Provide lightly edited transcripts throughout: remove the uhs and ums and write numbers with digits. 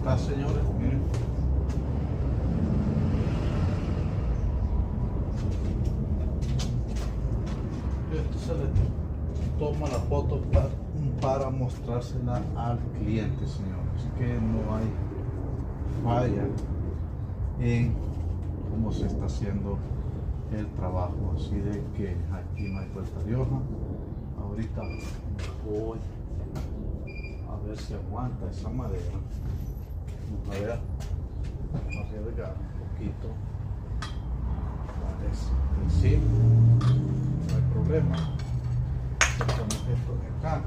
está, señores, miren. Esto se le toma la foto para mostrársela al cliente, señores, que no hay falla en cómo se está haciendo el trabajo. Así de que aquí no hay vuelta de hoja. Ahorita voy a ver si aguanta esa madera. Vamos a ver, arriesgar un poquito. Parece que sí, no hay problema. Ponemos esto de acá.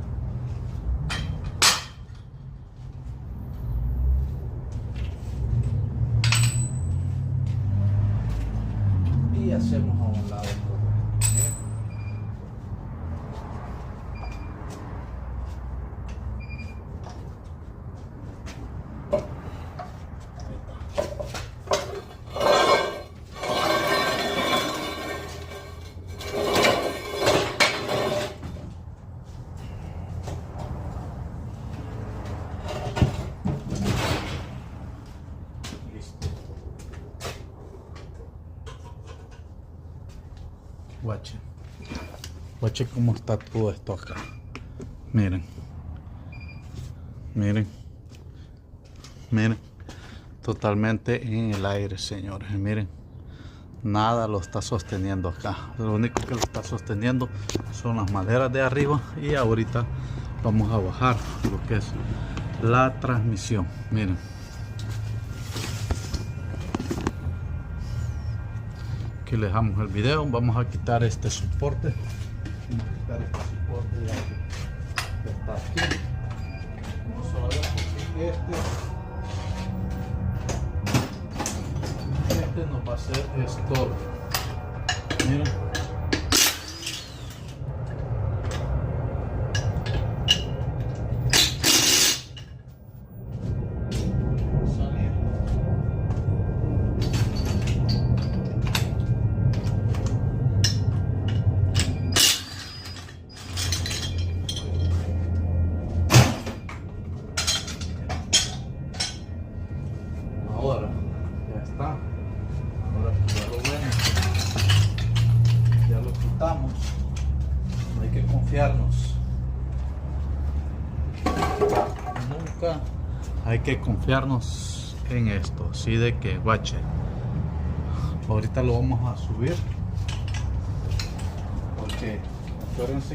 Y hacemos a un lado correcto. Guache cómo está todo esto acá. Miren, miren, miren, totalmente en el aire, señores. Miren, nada lo está sosteniendo acá. Lo único que lo está sosteniendo son las maderas de arriba. Y ahorita vamos a bajar lo que es la transmisión. Miren. Aquí le dejamos el video. Vamos a quitar este soporte. Vamos a quitar este soporte ya que está aquí. Vamos a ver porque este nos va a hacer estorbo. Miren. Ahora ya está. Ahora ya lo ven, ya lo quitamos. No hay que confiarnos. Nunca hay que confiarnos en esto. Así de que, guache, ahorita lo vamos a subir porque acuérdense